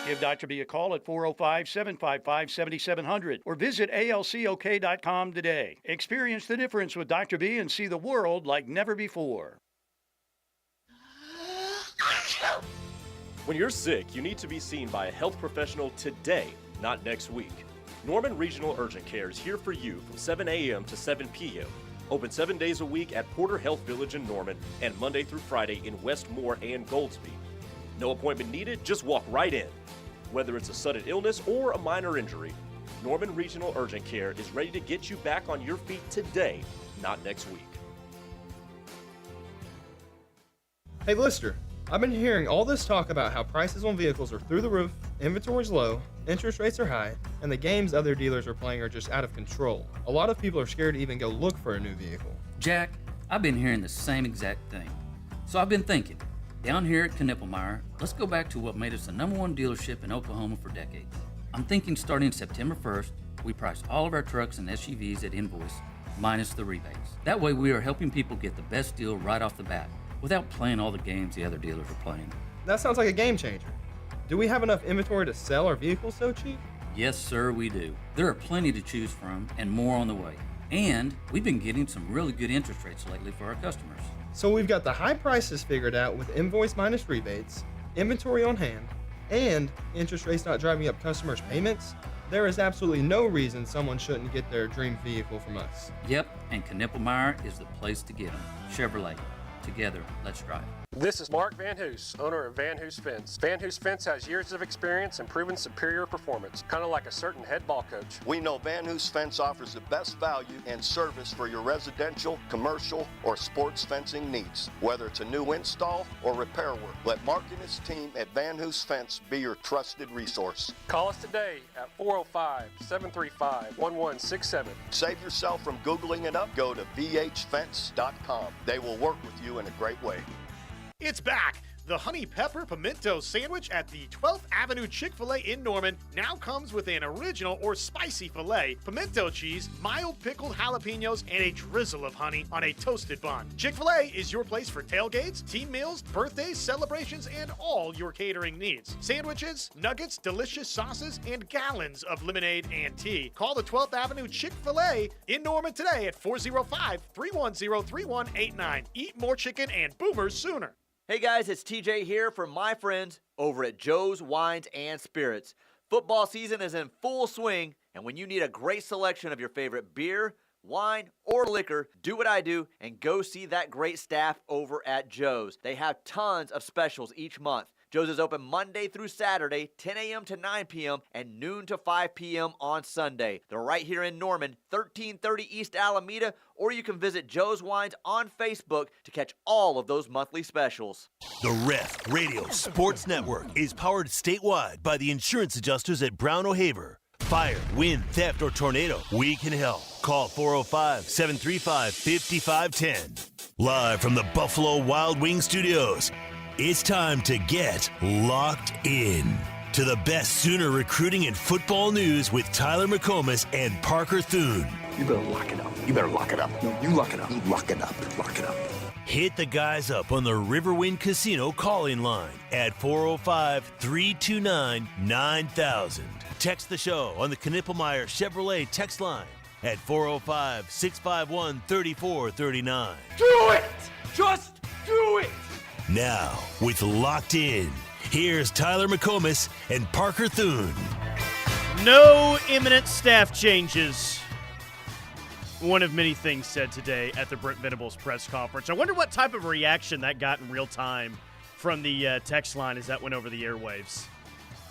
Give Dr. B a call at 405-755-7700 or visit alcok.com today. Experience the difference with Dr. B and see the world like never before. When you're sick, you need to be seen by a health professional today, not next week. Norman Regional Urgent Care is here for you from 7 a.m. to 7 p.m. Open 7 days a week at Porter Health Village in Norman and Monday through Friday in Westmore and Goldsby. No appointment needed, just walk right in. Whether it's a sudden illness or a minor injury, Norman Regional Urgent Care is ready to get you back on your feet today, not next week. Hey Lister, I've been hearing all this talk about how prices on vehicles are through the roof, inventory's low, interest rates are high, and the games other dealers are playing are just out of control. A lot of people are scared to even go look for a new vehicle. Jack, I've been hearing the same exact thing. So I've been thinking, down here at Knippelmeyer, let's go back to what made us the #1 dealership in Oklahoma for decades. I'm thinking starting September 1st, we price all of our trucks and SUVs at invoice, minus the rebates. That way we are helping people get the best deal right off the bat, without playing all the games the other dealers are playing. That sounds like a game changer. Do we have enough inventory to sell our vehicles so cheap? Yes, sir, we do. There are plenty to choose from and more on the way. And we've been getting some really good interest rates lately for our customers. So we've got the high prices figured out with invoice minus rebates, inventory on hand, and interest rates not driving up customers' payments. There is absolutely no reason someone shouldn't get their dream vehicle from us. Yep, and Knippelmeyer is the place to get them. Chevrolet. Together, let's drive. This is Mark Van Hoos, owner of Van Hoos Fence. Van Hoos Fence has years of experience and proven superior performance, kind of like a certain head ball coach. We know Van Hoos Fence offers the best value and service for your residential, commercial, or sports fencing needs. Whether it's a new install or repair work, let Mark and his team at Van Hoos Fence be your trusted resource. Call us today at 405-735-1167. Save yourself from Googling it up. Go to vhfence.com. They will work with you in a great way. It's back! The Honey Pepper Pimento Sandwich at the 12th Avenue Chick-fil-A in Norman now comes with an original or spicy filet, pimento cheese, mild pickled jalapenos, and a drizzle of honey on a toasted bun. Chick-fil-A is your place for tailgates, team meals, birthdays, celebrations, and all your catering needs. Sandwiches, nuggets, delicious sauces, and gallons of lemonade and tea. Call the 12th Avenue Chick-fil-A in Norman today at 405-310-3189. Eat more chicken and boomers sooner. Hey guys, it's TJ here from my friends over at Joe's Wines and Spirits. Football season is in full swing, and when you need a great selection of your favorite beer, wine, or liquor, do what I do and go see that great staff over at Joe's. They have tons of specials each month. Joe's is open Monday through Saturday, 10 a.m. to 9 p.m. and noon to 5 p.m. on Sunday. They're right here in Norman, 1330 East Alameda, or you can visit Joe's Wines on Facebook to catch all of those monthly specials. The Ref Radio Sports Network is powered statewide by the insurance adjusters at Brown O'Haver. Fire, wind, theft, or tornado, we can help. Call 405-735-5510. Live from the Buffalo Wild Wing Studios, it's time to get locked in to the best Sooner recruiting and football news with Tyler McComas and Parker Thune. You better lock it up. You better lock it up. No, you lock it up. You lock it up. Lock it up. Hit the guys up on the Riverwind Casino call-in line at 405-329-9000. Text the show on the Knippelmeyer Chevrolet text line at 405-651-3439. Do it! Just do it! Now, with Locked In, here's Tyler McComas and Parker Thune. No imminent staff changes. One of many things said today at the Brent Venables press conference. I wonder what type of reaction that got in real time from the text line as that went over the airwaves.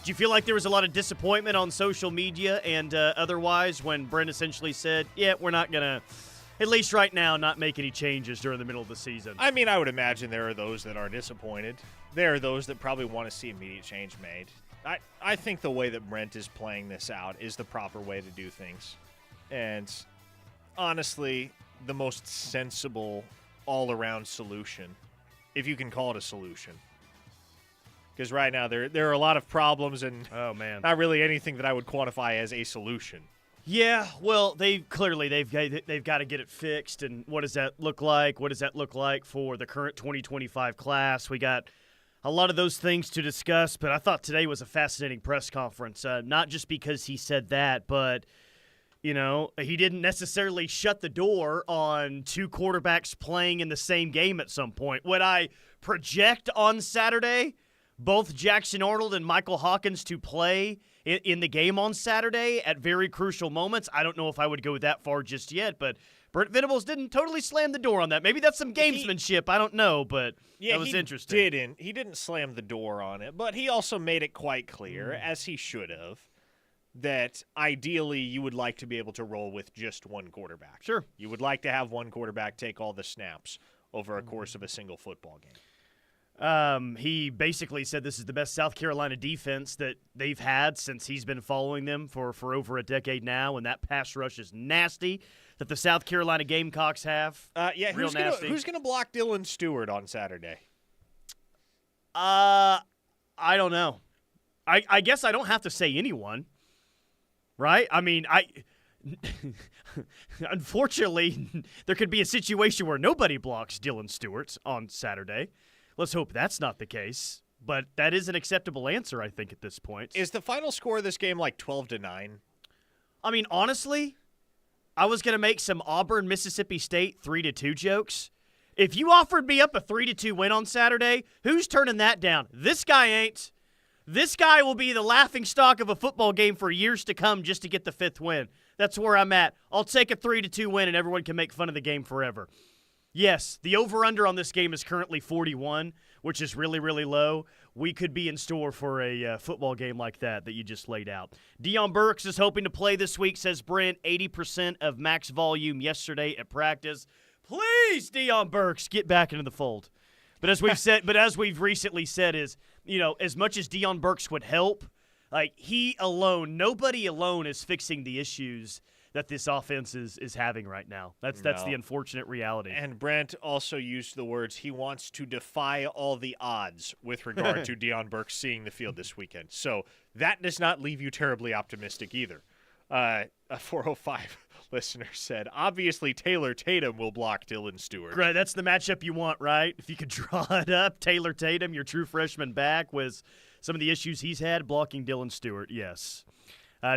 Do you feel like there was a lot of disappointment on social media and otherwise when Brent essentially said, yeah, we're not going to, at least right now, not make any changes during the middle of the season? I mean, I would imagine there are those that are disappointed. There are those that probably want to see immediate change made. I think the way that Brent is playing this out is the proper way to do things. And honestly, the most sensible all-around solution, if you can call it a solution. Because right now there are a lot of problems and not really anything that I would quantify as a solution. Yeah, well, they've got to get it fixed, and what does that look like? What does that look like for the current 2025 class? We got a lot of those things to discuss, but I thought today was a fascinating press conference. Not just because he said that, but, you know, he didn't necessarily shut the door on two quarterbacks playing in the same game at some point. Would I project on Saturday both Jackson Arnold and Michael Hawkins to play in the game on Saturday at very crucial moments? I don't know if I would go that far just yet, but Brent Venables didn't totally slam the door on that. Maybe that's some gamesmanship. I don't know, but that was interesting. He didn't slam the door on it, but he also made it quite clear, as he should have, that ideally you would like to be able to roll with just one quarterback. Sure. You would like to have one quarterback take all the snaps over a course of a single football game. He basically said this is the best South Carolina defense that they've had since he's been following them for over a decade now, and that pass rush is nasty that the South Carolina Gamecocks have. Who's gonna block Dylan Stewart on Saturday? I don't know. I guess I don't have to say anyone, right? I mean, unfortunately, there could be a situation where nobody blocks Dylan Stewart on Saturday. Let's hope that's not the case, but that is an acceptable answer, I think, at this point. Is the final score of this game like 12-9? I mean, honestly, I was going to make some Auburn, Mississippi State 3-2 jokes. If you offered me up a 3-2 win on Saturday, who's turning that down? This guy ain't. This guy will be the laughingstock of a football game for years to come just to get the 5th win. That's where I'm at. I'll take a 3-2 win and everyone can make fun of the game forever. Yes, the over-under on this game is currently 41, which is really, really low. We could be in store for a football game like that you just laid out. Deion Burks is hoping to play this week, says Brent. 80% of max volume yesterday at practice. Please, Deion Burks, get back into the fold. But as we've recently said, is, you know, as much as Deion Burks would help, like nobody alone is fixing the issues that this offense is having right now. That's the unfortunate reality. And Brent also used the words, he wants to defy all the odds with regard to Deion Burks seeing the field this weekend. So that does not leave you terribly optimistic either. A 405 listener said, obviously Taylor Tatum will block Dylan Stewart. Right, that's the matchup you want, right? If you could draw it up, Taylor Tatum, your true freshman back, with some of the issues he's had blocking Dylan Stewart, yes.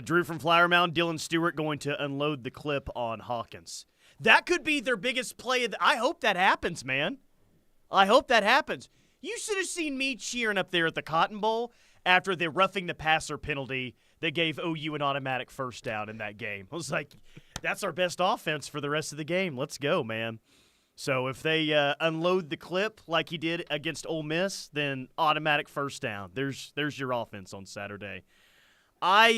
Drew from Flower Mound, Dylan Stewart going to unload the clip on Hawkins. That could be their biggest play. I hope that happens, man. I hope that happens. You should have seen me cheering up there at the Cotton Bowl after the roughing the passer penalty that gave OU an automatic first down in that game. I was like, that's our best offense for the rest of the game. Let's go, man. So if they unload the clip like he did against Ole Miss, then automatic first down. There's your offense on Saturday. I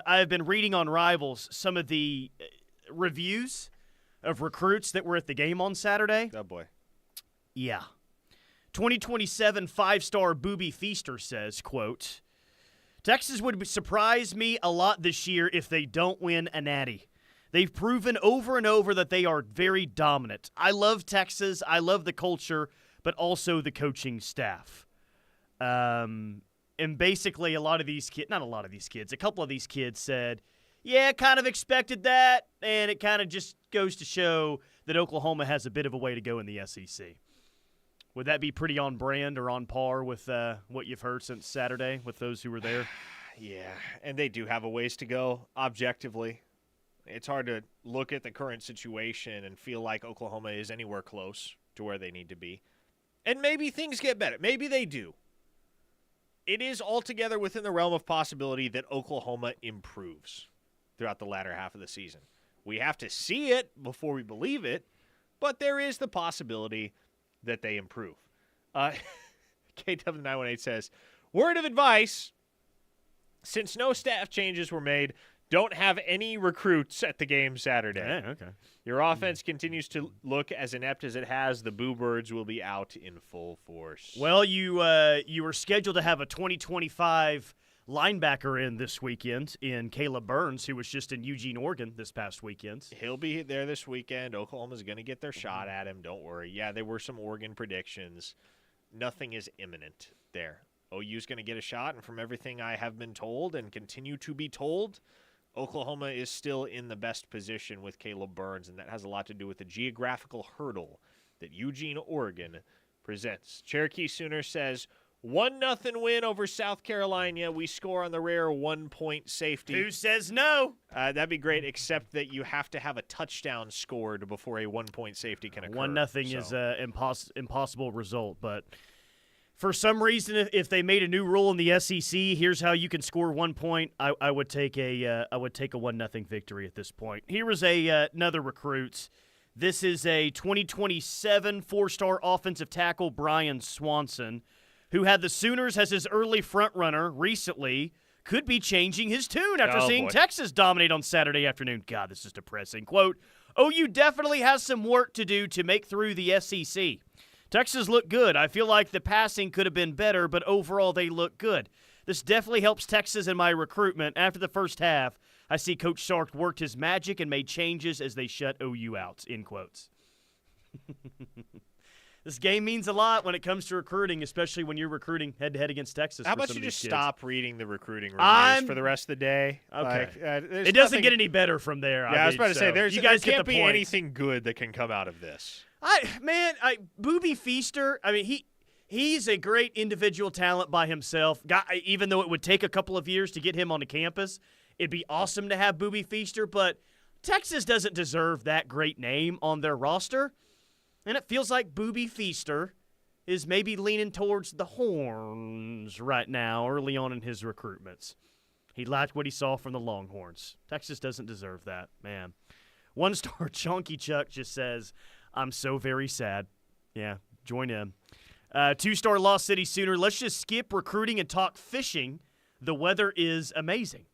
have been reading on Rivals some of the reviews of recruits that were at the game on Saturday. Oh, boy. Yeah. 2027 5-star Booby Feaster says, quote, Texas would surprise me a lot this year if they don't win a natty. They've proven over and over that they are very dominant. I love Texas. I love the culture, but also the coaching staff. And basically a couple of these kids said, yeah, kind of expected that, and it kind of just goes to show that Oklahoma has a bit of a way to go in the SEC. Would that be pretty on brand or on par with what you've heard since Saturday with those who were there? Yeah, and they do have a ways to go, objectively. It's hard to look at the current situation and feel like Oklahoma is anywhere close to where they need to be. And maybe things get better. Maybe they do. It is altogether within the realm of possibility that Oklahoma improves throughout the latter half of the season. We have to see it before we believe it, but there is the possibility that they improve. KW918 says, word of advice, since no staff changes were made, don't have any recruits at the game Saturday. Yeah, okay. Your offense continues to look as inept as it has. The Boo Birds will be out in full force. Well, you were scheduled to have a 2025 linebacker in this weekend in Caleb Burns, who was just in Eugene, Oregon this past weekend. He'll be there this weekend. Oklahoma's going to get their shot at him. Don't worry. Yeah, there were some Oregon predictions. Nothing is imminent there. OU's going to get a shot, and from everything I have been told and continue to be told, Oklahoma is still in the best position with Caleb Burns, and that has a lot to do with the geographical hurdle that Eugene, Oregon presents. Cherokee Sooner says, 1-0 win over South Carolina. We score on the rare 1-point safety. Who says no? That'd be great, except that you have to have a touchdown scored before a 1-point safety can occur. 1-0 is an impossible result, but for some reason, if they made a new rule in the SEC, here's how you can score 1 point. I would take a 1-0 victory at this point. Here is another recruit. This is a 2027 four-star offensive tackle, Brian Swanson, who had the Sooners as his early front-runner recently, could be changing his tune after seeing Texas dominate on Saturday afternoon. God, this is depressing. Quote, OU definitely has some work to do to make through the SEC. Texas looked good. I feel like the passing could have been better, but overall they look good. This definitely helps Texas in my recruitment. After the first half, I see Coach Sark worked his magic and made changes as they shut OU out, end quotes. This game means a lot when it comes to recruiting, especially when you're recruiting head-to-head against Texas. How about you just kids. stop reading the recruiting reviews for the rest of the day? Okay. It doesn't get any better from there. Yeah, I was about to say, there can't be point. anything good that can come out of this. Booby Feaster, he's a great individual talent by himself. Even though it would take a couple of years to get him on the campus, it'd be awesome to have Booby Feaster, but Texas doesn't deserve that great name on their roster. And it feels like Booby Feaster is maybe leaning towards the horns right now early on in his recruitments. He liked what he saw from the Longhorns. Texas doesn't deserve that, man. 1-star Chonky Chuck just says, I'm so very sad. Yeah, join in. 2-star Lost City Sooner, let's just skip recruiting and talk fishing. The weather is amazing.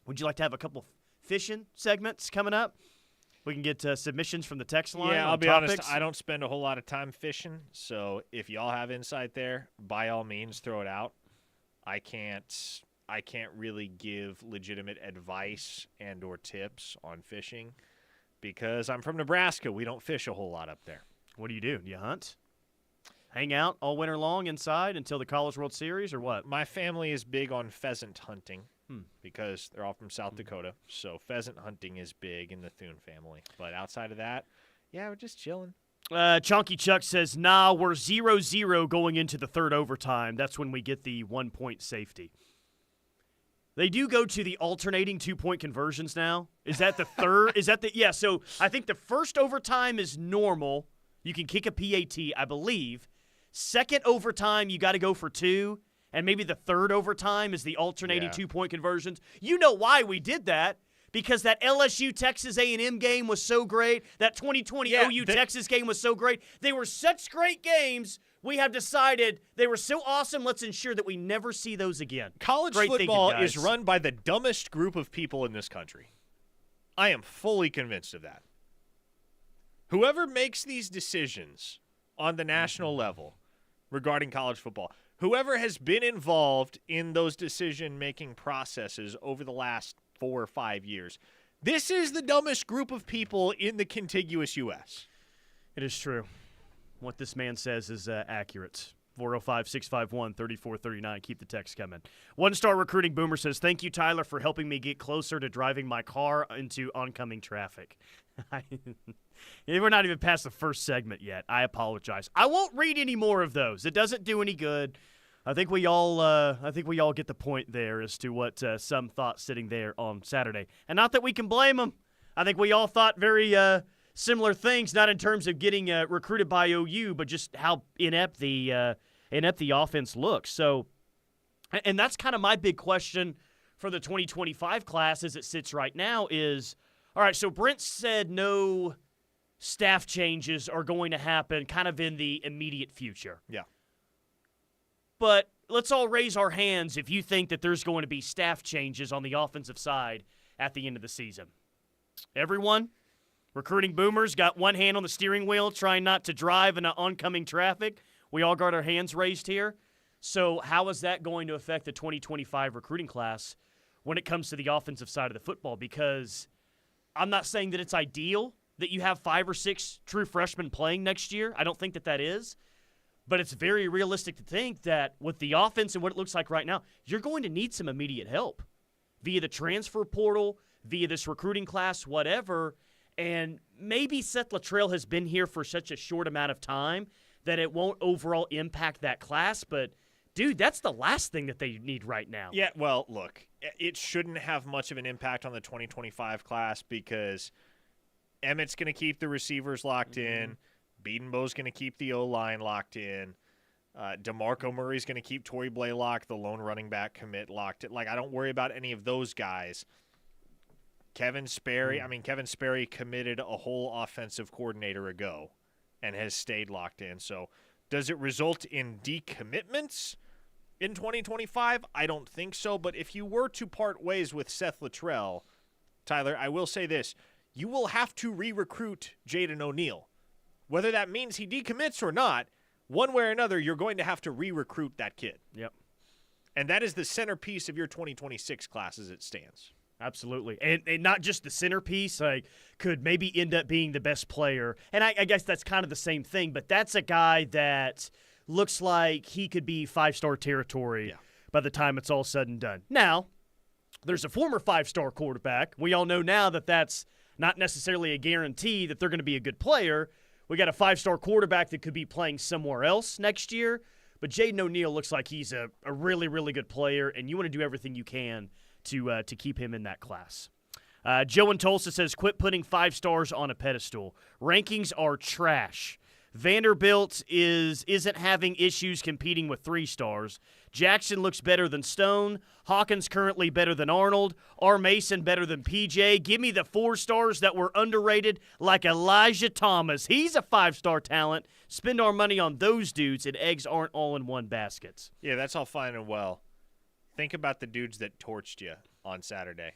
Would you like to have a couple fishing segments coming up? We can get submissions from the text line. Yeah, I'll be topics. honest. I don't spend a whole lot of time fishing, so if y'all have insight there, by all means, throw it out. I can't really give legitimate advice and or tips on fishing because I'm from Nebraska. We don't fish a whole lot up there. What do? Do you hunt? Hang out all winter long inside until the College World Series, or what? My family is big on pheasant hunting. Because they're all from South Dakota. So pheasant hunting is big in the Thune family. But outside of that, yeah, we're just chilling. Chonky Chuck says, nah, we're 0-0 going into the third overtime. That's when we get the 1-point safety. They do go to the alternating 2-point conversions now. Is that the third? Yeah, so I think the first overtime is normal. You can kick a PAT, I believe. Second overtime, you got to go for 2. And maybe the third overtime is the alternating 2-point conversions. You know why we did that. Because that LSU Texas A&M game was so great. That 2020 OU Texas game was so great. They were such great games. We have decided they were so awesome. Let's ensure that we never see those again. College football is run by the dumbest group of people in this country. I am fully convinced of that. Whoever makes these decisions on the national level regarding college football, whoever has been involved in those decision-making processes over the last 4 or 5 years, this is the dumbest group of people in the contiguous U.S. It is true. What this man says is accurate. 405-651-3439. Keep the text coming. 1-star recruiting boomer says, thank you, Tyler, for helping me get closer to driving my car into oncoming traffic. We're not even past the first segment yet. I apologize. I won't read any more of those. It doesn't do any good. I think we all get the point there as to what some thought sitting there on Saturday. And not that we can blame them. I think we all thought very similar things, not in terms of getting recruited by OU, but just how inept the offense looks. So, and that's kind of my big question for the 2025 class as it sits right now is, all right, so Brent said no staff changes are going to happen kind of in the immediate future. Yeah. But let's all raise our hands if you think that there's going to be staff changes on the offensive side at the end of the season. Everyone? Recruiting boomers got one hand on the steering wheel trying not to drive in oncoming traffic. We all got our hands raised here. So how is that going to affect the 2025 recruiting class when it comes to the offensive side of the football? Because I'm not saying that it's ideal that you have 5 or 6 true freshmen playing next year. I don't think that is. But it's very realistic to think that with the offense and what it looks like right now, you're going to need some immediate help via the transfer portal, via this recruiting class, whatever. And maybe Seth Luttrell has been here for such a short amount of time that it won't overall impact that class. But dude, that's the last thing that they need right now. Yeah, well, look, it shouldn't have much of an impact on the 2025 class because Emmett's going to keep the receivers locked in. Biedenbo's going to keep the O-line locked in. DeMarco Murray's going to keep Torrey Blaylock, the lone running back commit, locked in. Like, I don't worry about any of those guys. Kevin Sperry, Kevin Sperry committed a whole offensive coordinator ago and has stayed locked in. So does it result in decommitments in 2025? I don't think so. But if you were to part ways with Seth Luttrell, Tyler, I will say this. You will have to re-recruit Jaden O'Neal. Whether that means he decommits or not, one way or another, you're going to have to re-recruit that kid. Yep. And that is the centerpiece of your 2026 class as it stands. Absolutely. And not just the centerpiece, like, could maybe end up being the best player. And I guess that's kind of the same thing, but that's a guy that looks like he could be 5-star territory by the time it's all said and done. Now, there's a former 5-star quarterback. We all know now that that's not necessarily a guarantee that they're going to be a good player. We got a 5-star quarterback that could be playing somewhere else next year. But Jaden O'Neal looks like he's a really, really good player, and you want to do everything you can to keep him in that class. Joe in Tulsa says, quit putting 5 stars on a pedestal. Rankings are trash. Vanderbilt isn't having issues competing with 3 stars. Jackson looks better than Stone. Hawkins currently better than Arnold. R. Mason better than PJ. Give me the 4 stars that were underrated like Elijah Thomas. He's a 5-star talent. Spend our money on those dudes, and eggs aren't all in one basket. Yeah, that's all fine and well. Think about the dudes that torched you on Saturday.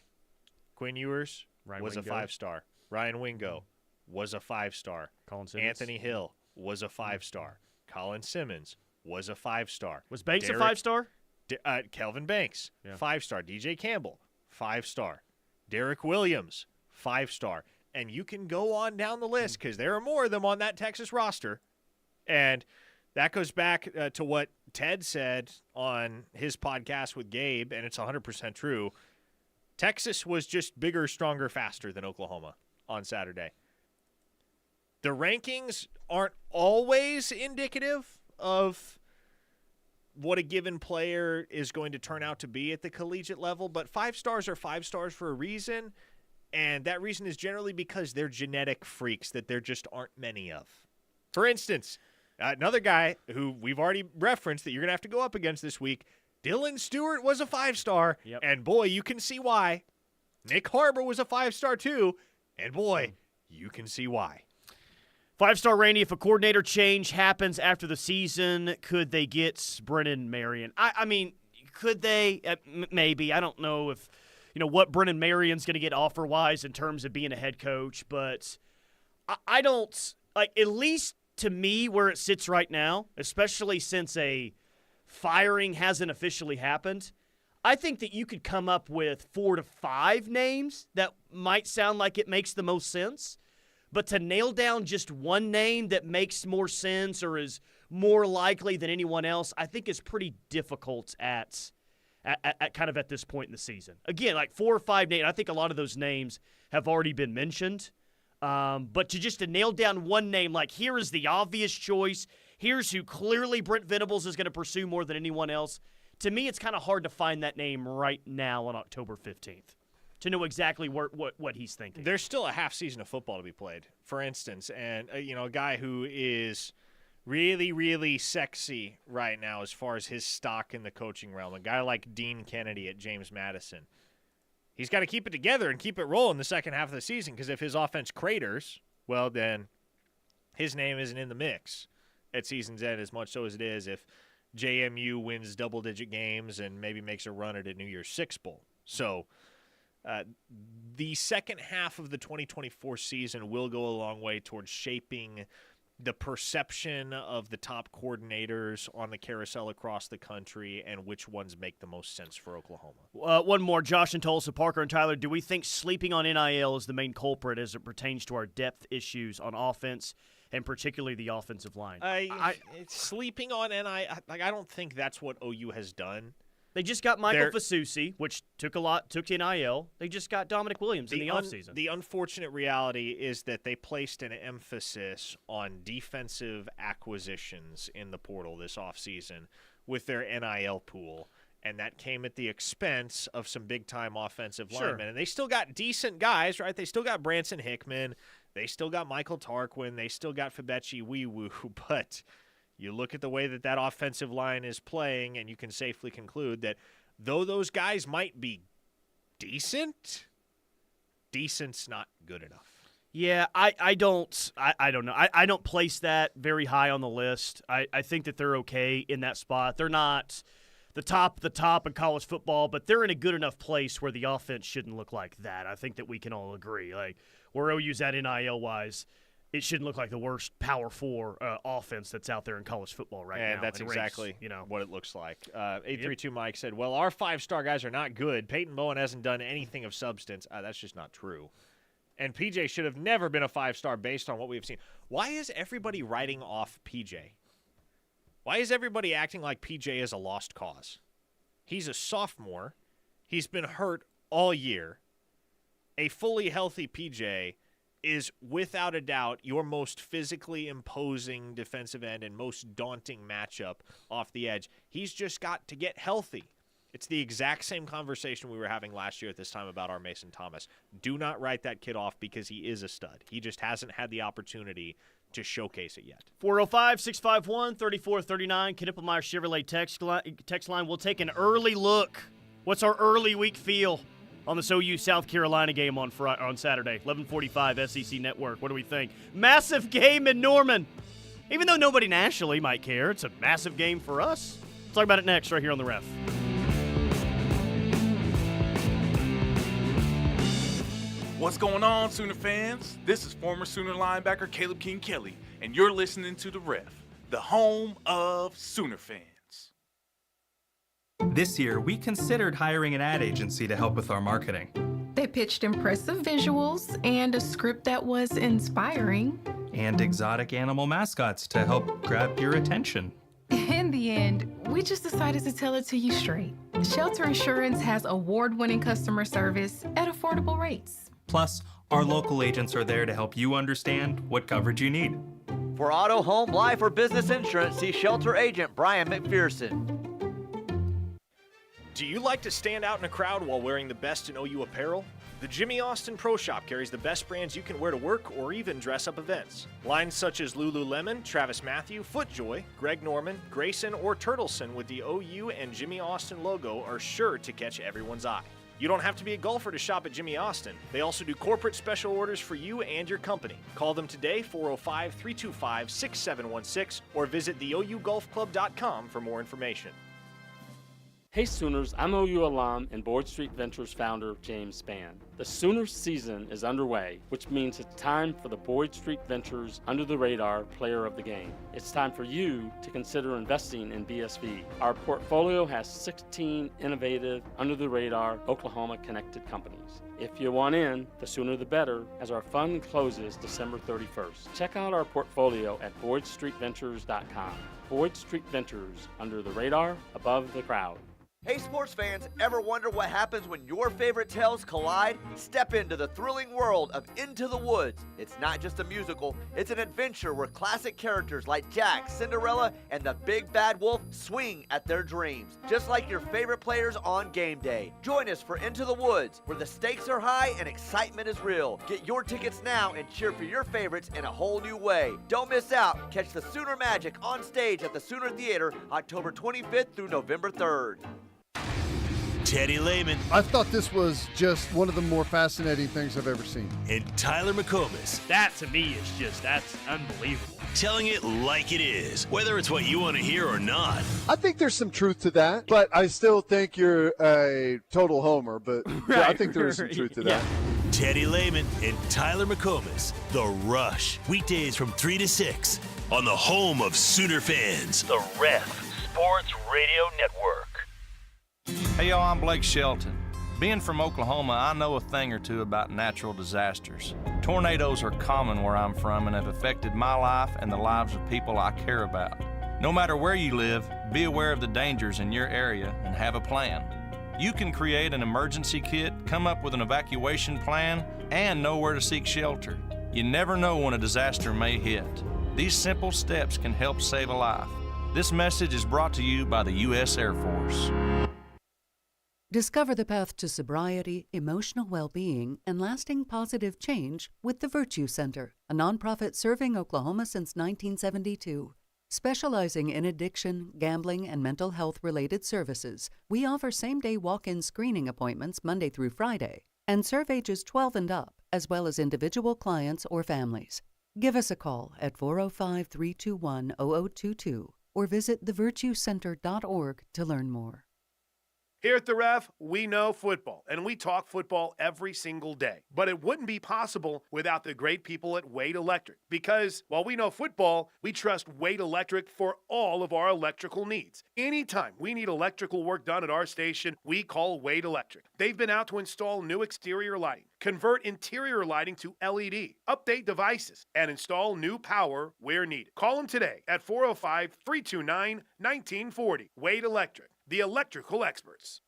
Quinn Ewers was a 5-star. Ryan Wingo was a 5-star. Anthony Hill was a 5-star. Colin Simmons was a 5-star. Was Banks a 5-star? Kelvin Banks, 5-star. DJ Campbell, 5-star. Derek Williams, 5-star. And you can go on down the list because there are more of them on that Texas roster. And that goes back to what Ted said on his podcast with Gabe, and it's 100% true. Texas was just bigger, stronger, faster than Oklahoma on Saturday. The rankings aren't always indicative of what a given player is going to turn out to be at the collegiate level, but 5 stars are 5 stars for a reason, and that reason is generally because they're genetic freaks that there just aren't many of. For instance, another guy who we've already referenced that you're going to have to go up against this week, Dylan Stewart was a 5-star, and boy, you can see why. Nick Harbor was a 5-star too, and boy, you can see why. 5-star Randy, if a coordinator change happens after the season, could they get Brennan Marion? I mean, could they? Maybe. I don't know if, what Brennan Marion's going to get offer-wise in terms of being a head coach, but I don't, at least to me where it sits right now, especially since a firing hasn't officially happened, I think that you could come up with 4 to 5 names that might sound like it makes the most sense. But to nail down just one name that makes more sense or is more likely than anyone else, I think is pretty difficult at kind of at this point in the season. Again, 4 or 5 names, I think a lot of those names have already been mentioned. But to nail down one name, here is the obvious choice, here's who clearly Brent Venables is going to pursue more than anyone else, to me it's kind of hard to find that name right now on October 15th. To know exactly what he's thinking. There's still a half season of football to be played, for instance. And, a guy who is really, really sexy right now as far as his stock in the coaching realm, a guy like Dean Kennedy at James Madison. He's got to keep it together and keep it rolling the second half of the season because if his offense craters, well, then his name isn't in the mix at season's end as much so as it is if JMU wins double-digit games and maybe makes a run at a New Year's Six Bowl. So the second half of the 2024 season will go a long way towards shaping the perception of the top coordinators on the carousel across the country and which ones make the most sense for Oklahoma. One more, Josh and Tulsa, Parker and Tyler, do we think sleeping on NIL is the main culprit as it pertains to our depth issues on offense and particularly the offensive line? Sleeping on NIL, I don't think that's what OU has done. They just got Michael Fasusi, which took to NIL. They just got Dominic Williams in the offseason. The unfortunate reality is that they placed an emphasis on defensive acquisitions in the portal this offseason with their NIL pool. And that came at the expense of some big-time offensive linemen. And they still got decent guys, right? They still got Branson Hickman. They still got Michael Tarquin. They still got Fabechi Wiwu. But you look at the way that offensive line is playing, and you can safely conclude that though those guys might be decent's not good enough. Yeah, I don't know. I don't place that very high on the list. I think that they're okay in that spot. They're not the top in college football, but they're in a good enough place where the offense shouldn't look like that. I think that we can all agree. Like, where OU's at NIL-wise, it shouldn't look like the worst Power 4 offense that's out there in college football right now. And that's exactly what it looks like. 832 Mike said, well, our 5-star guys are not good. Peyton Bowen hasn't done anything of substance. That's just not true. And PJ should have never been a 5-star based on what we've seen. Why is everybody writing off PJ? Why is everybody acting like PJ is a lost cause? He's a sophomore. He's been hurt all year. A fully healthy PJ is without a doubt your most physically imposing defensive end and most daunting matchup off the edge. He's just got to get healthy. It's the exact same conversation we were having last year at this time about our Mason Thomas. Do not write that kid off because he is a stud. He just hasn't had the opportunity to showcase it yet. 405-651-3439, Knippelmeyer Chevrolet text line. We'll take an early look. What's our early week feel on this OU South Carolina game on Saturday, 11:45 SEC Network? What do we think? Massive game in Norman. Even though nobody nationally might care, it's a massive game for us. We'll talk about it next right here on The Ref. What's going on, Sooner fans? This is former Sooner linebacker Caleb King Kelly, and you're listening to The Ref, the home of Sooner fans. This year, we considered hiring an ad agency to help with our marketing. They pitched impressive visuals and a script that was inspiring. And exotic animal mascots to help grab your attention. In the end, we just decided to tell it to you straight. Shelter Insurance has award-winning customer service at affordable rates. Plus, our local agents are there to help you understand what coverage you need. For auto, home, life, or business insurance, see Shelter Agent Brian McPherson. Do you like to stand out in a crowd while wearing the best in OU apparel? The Jimmy Austin Pro Shop carries the best brands you can wear to work or even dress up events. Lines such as Lululemon, Travis Matthew, FootJoy, Greg Norman, Grayson, or Turtleson with the OU and Jimmy Austin logo are sure to catch everyone's eye. You don't have to be a golfer to shop at Jimmy Austin. They also do corporate special orders for you and your company. Call them today, 405-325-6716, or visit theougolfclub.com for more information. Hey Sooners, I'm OU alum and Boyd Street Ventures founder James Spann. The Sooners season is underway, which means it's time for the Boyd Street Ventures Under the Radar Player of the Game. It's time for you to consider investing in BSV. Our portfolio has 16 innovative, under-the-radar, Oklahoma-connected companies. If you want in, the sooner the better, as our fund closes December 31st. Check out our portfolio at BoydStreetVentures.com. Boyd Street Ventures, under the radar, above the crowd. Hey sports fans, ever wonder what happens when your favorite tales collide? Step into the thrilling world of Into the Woods. It's not just a musical, it's an adventure where classic characters like Jack, Cinderella, and the Big Bad Wolf swing at their dreams, just like your favorite players on game day. Join us for Into the Woods, where the stakes are high and excitement is real. Get your tickets now and cheer for your favorites in a whole new way. Don't miss out. Catch the Sooner Magic on stage at the Sooner Theater October 25th through November 3rd. Teddy Lehman. I thought this was just one of the more fascinating things I've ever seen. And Tyler McComas. That, to me, that's unbelievable. Telling it like it is, whether it's what you want to hear or not. I think there's some truth to that, but I still think you're a total homer, but yeah, I think there is some truth to that. Teddy Lehman and Tyler McComas. The Rush. Weekdays from 3 to 6 on the home of Sooner fans. The Ref Sports Radio Network. Hey, y'all, I'm Blake Shelton. Being from Oklahoma, I know a thing or two about natural disasters. Tornadoes are common where I'm from and have affected my life and the lives of people I care about. No matter where you live, be aware of the dangers in your area and have a plan. You can create an emergency kit, come up with an evacuation plan, and know where to seek shelter. You never know when a disaster may hit. These simple steps can help save a life. This message is brought to you by the U.S. Air Force. Discover the path to sobriety, emotional well-being, and lasting positive change with the Virtue Center, a nonprofit serving Oklahoma since 1972. Specializing in addiction, gambling, and mental health-related services, we offer same-day walk-in screening appointments Monday through Friday and serve ages 12 and up, as well as individual clients or families. Give us a call at 405-321-0022 or visit thevirtuecenter.org to learn more. Here at The Ref, we know football, and we talk football every single day. But it wouldn't be possible without the great people at Wade Electric. Because while we know football, we trust Wade Electric for all of our electrical needs. Anytime we need electrical work done at our station, we call Wade Electric. They've been out to install new exterior lighting, convert interior lighting to LED, update devices, and install new power where needed. Call them today at 405-329-1940. Wade Electric, the electrical experts.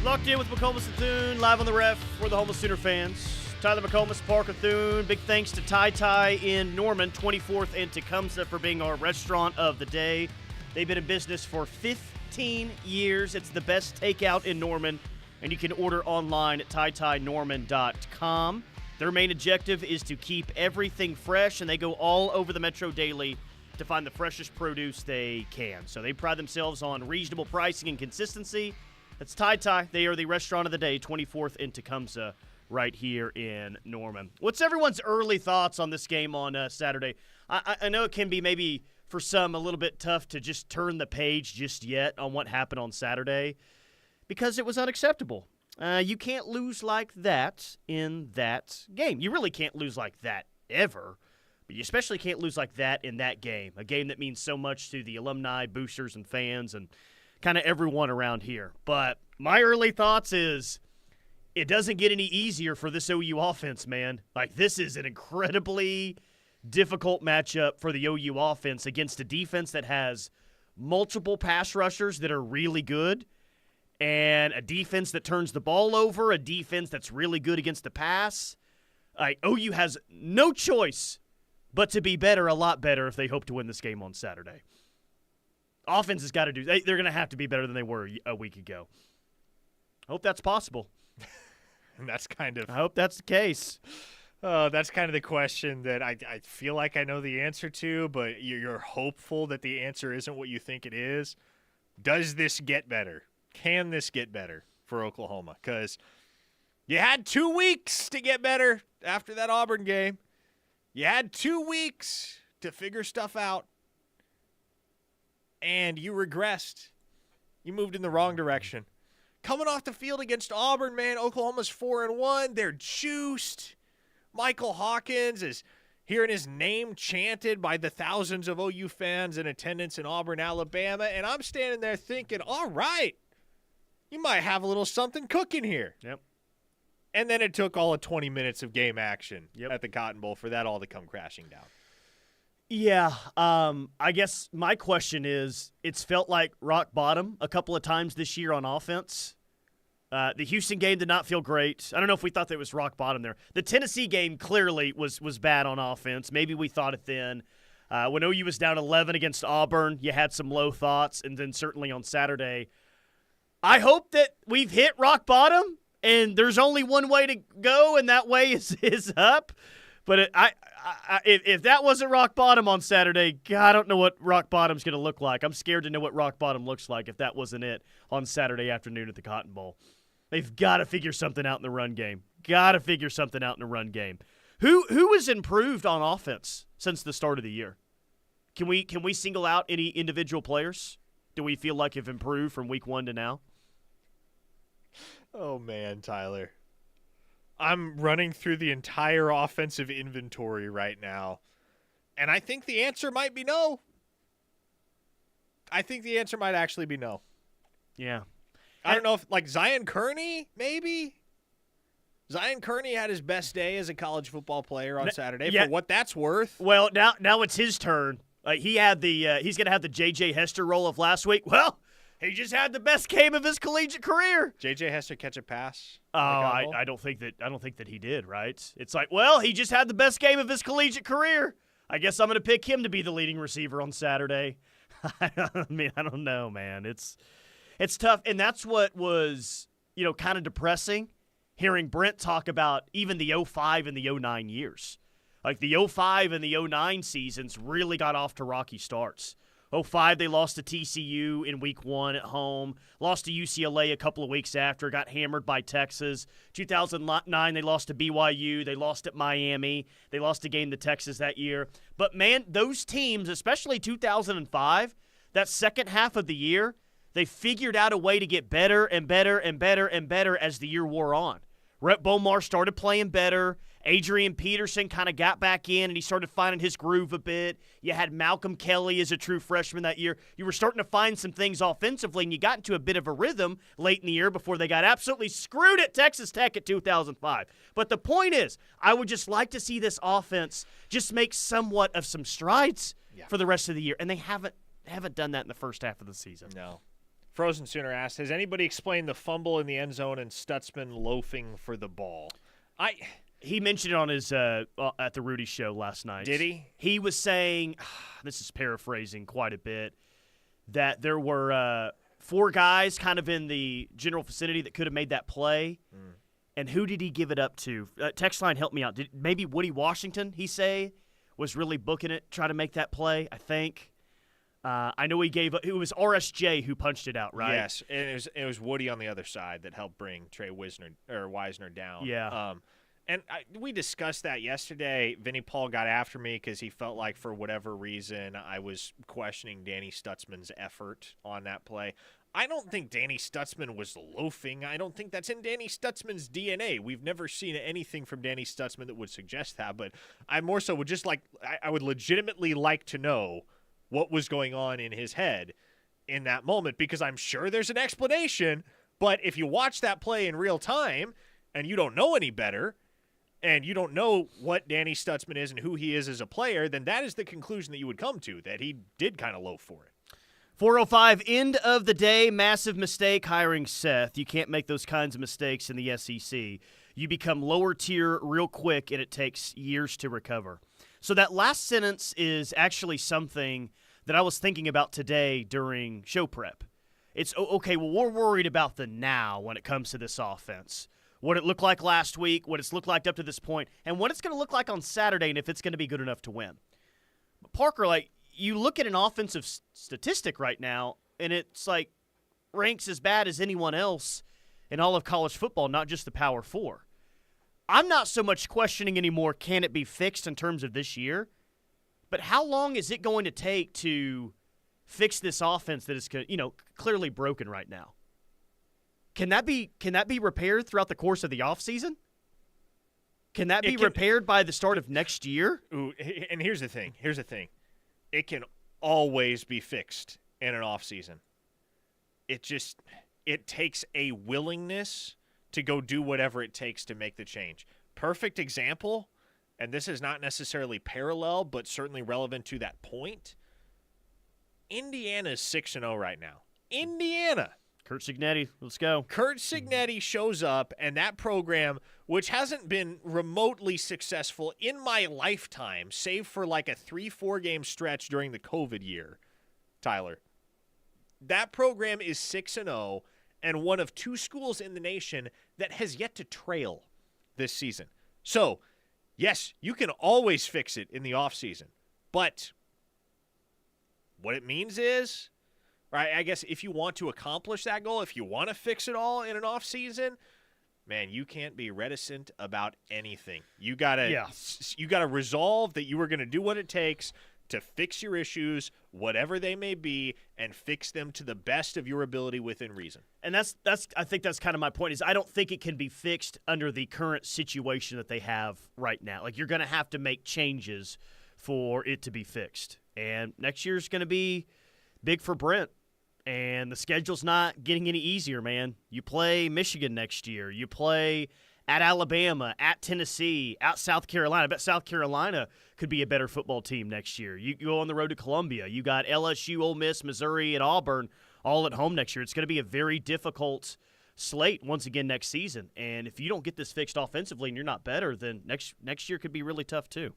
Locked in with McComas and Thune, live on the Ref for the Homeless Sooner fans. Tyler McComas, Parker Thune. Big thanks to Tai Tai in Norman, 24th and Tecumseh, for being our restaurant of the day. They've been in business for 15 years. It's the best takeout in Norman, and you can order online at taitainorman.com. Their main objective is to keep everything fresh, and they go all over the Metro daily to find the freshest produce they can. So they pride themselves on reasonable pricing and consistency. That's Tai Tai. They are the restaurant of the day, 24th in Tecumseh, right here in Norman. What's everyone's early thoughts on this game on Saturday? I know it can be maybe for some a little bit tough to just turn the page just yet on what happened on Saturday because it was unacceptable. You can't lose like that in that game. You really can't lose like that ever, but you especially can't lose like that in that game, a game that means so much to the alumni, boosters, and fans, and kind of everyone around here. But my early thoughts is it doesn't get any easier for this OU offense, man. Like, this is an incredibly difficult matchup for the OU offense against a defense that has multiple pass rushers that are really good, and a defense that turns the ball over, a defense that's really good against the pass. OU has no choice but to be better, a lot better, if they hope to win this game on Saturday. Offense has got to do – they're going to have to be better than they were a week ago. I hope that's possible. And that's kind of – I hope that's the case. That's kind of the question that I feel like I know the answer to, but you're hopeful that the answer isn't what you think it is. Does this get better? Can this get better for Oklahoma? Because you had 2 weeks to get better after that Auburn game. You had 2 weeks to figure stuff out, and you regressed. You moved in the wrong direction. Coming off the field against Auburn, man, Oklahoma's 4-1. They're juiced. Michael Hawkins is hearing his name chanted by the thousands of OU fans in attendance in Auburn, Alabama, and I'm standing there thinking, all right, you might have a little something cooking here. Yep. And then it took all of 20 minutes of game action at the Cotton Bowl for that all to come crashing down. Yeah, I guess my question is, it's felt like rock bottom a couple of times this year on offense. The Houston game did not feel great. I don't know if we thought that was rock bottom there. The Tennessee game clearly was bad on offense. Maybe we thought it then. When OU was down 11 against Auburn, you had some low thoughts, and then certainly on Saturday. I hope that we've hit rock bottom, and there's only one way to go, and that way is up. But if that wasn't rock bottom on Saturday, God, I don't know what rock bottom's going to look like. I'm scared to know what rock bottom looks like if that wasn't it on Saturday afternoon at the Cotton Bowl. They've got to figure something out in the run game. Who has improved on offense since the start of the year? Can we single out any individual players? Do we feel like have improved from week 1 to now? Oh, man, Tyler. I'm running through the entire offensive inventory right now, and I think the answer might be no. I think the answer might actually be no. Yeah. I don't know if, like, Zion Kearney, maybe? Zion Kearney had his best day as a college football player on Saturday, for what that's worth. Well, now it's his turn. He's going to have the J.J. Hester role of last week. Well, He just had the best game of his collegiate career. JJ has to catch a pass. Oh, I don't think that he did, right? It's like, well, he just had the best game of his collegiate career. I guess I'm going to pick him to be the leading receiver on Saturday. I don't know, man. It's tough, and that's what was, kind of depressing, hearing Brent talk about even the 05 and the 09 years. Like the 05 and the 09 seasons really got off to rocky starts. 05, they lost to TCU in week 1 at home, lost to UCLA a couple of weeks after, got hammered by Texas. 2009, they lost to BYU. They lost at Miami. They lost a game to Texas that year. But, man, those teams, especially 2005, that second half of the year, they figured out a way to get better and better and better and better as the year wore on. Rhett Bomar started playing better. Adrian Peterson kind of got back in, and he started finding his groove a bit. You had Malcolm Kelly as a true freshman that year. You were starting to find some things offensively, and you got into a bit of a rhythm late in the year before they got absolutely screwed at Texas Tech at 2005. But the point is, I would just like to see this offense just make somewhat of some strides for the rest of the year, and they haven't done that in the first half of the season. No. Frozen Sooner asked, has anybody explained the fumble in the end zone and Stutzman loafing for the ball? He mentioned it on his at the Rudy show last night. Did he? He was saying, this is paraphrasing quite a bit, that there were 4 guys kind of in the general vicinity that could have made that play. And who did he give it up to? Text line, help me out. Maybe Woody Washington, he say, was really booking it, trying to make that play, I think. I know it was RSJ who punched it out, right? Yes, and it was Woody on the other side that helped bring Trey Wisner down. Yeah. And we discussed that yesterday. Vinny Paul got after me because he felt like for whatever reason I was questioning Danny Stutzman's effort on that play. I don't think Danny Stutzman was loafing. I don't think that's in Danny Stutzman's DNA. We've never seen anything from Danny Stutzman that would suggest that, but I more so would just I would legitimately like to know what was going on in his head in that moment, because I'm sure there's an explanation, but if you watch that play in real time and you don't know any better, and you don't know what Danny Stutzman is and who he is as a player, then that is the conclusion that you would come to, that he did kind of loaf for it. 4:05, end of the day, massive mistake hiring Seth. You can't make those kinds of mistakes in the SEC. You become lower tier real quick, and it takes years to recover. So that last sentence is actually something that I was thinking about today during show prep. It's, okay, well, we're worried about the now when it comes to this offense. What it looked like last week, what it's looked like up to this point, and what it's going to look like on Saturday, and if it's going to be good enough to win. But Parker, you look at an offensive statistic right now, and it's ranks as bad as anyone else in all of college football, not just the Power 4. I'm not so much questioning anymore, can it be fixed in terms of this year? But how long is it going to take to fix this offense that is, clearly broken right now? Can that be repaired throughout the course of the offseason? Can that be repaired by the start of next year? Ooh, and here's the thing. It can always be fixed in an offseason. It takes a willingness to go do whatever it takes to make the change. Perfect example, and this is not necessarily parallel, but certainly relevant to that point. Indiana's 6-0 right now. Indiana. Kurt Cignetti, let's go. Kurt Cignetti shows up, and that program, which hasn't been remotely successful in my lifetime, save for a 3-4 game stretch during the COVID year, Tyler, that program is 6-0 and one of 2 schools in the nation that has yet to trail this season. So, yes, you can always fix it in the offseason, but what it means is, right, I guess if you want to accomplish that goal, if you want to fix it all in an offseason, man, you can't be reticent about anything. You gotta resolve that you are going to do what it takes to fix your issues, whatever they may be, and fix them to the best of your ability within reason. And that's I think that's kind of my point, is I don't think it can be fixed under the current situation that they have right now. You're going to have to make changes for it to be fixed. And next year's going to be big for Brent. And the schedule's not getting any easier, man. You play Michigan next year. You play at Alabama, at Tennessee, at South Carolina. I bet South Carolina could be a better football team next year. You go on the road to Columbia. You got LSU, Ole Miss, Missouri, and Auburn all at home next year. It's going to be a very difficult slate once again next season. And if you don't get this fixed offensively and you're not better, then next year could be really tough too.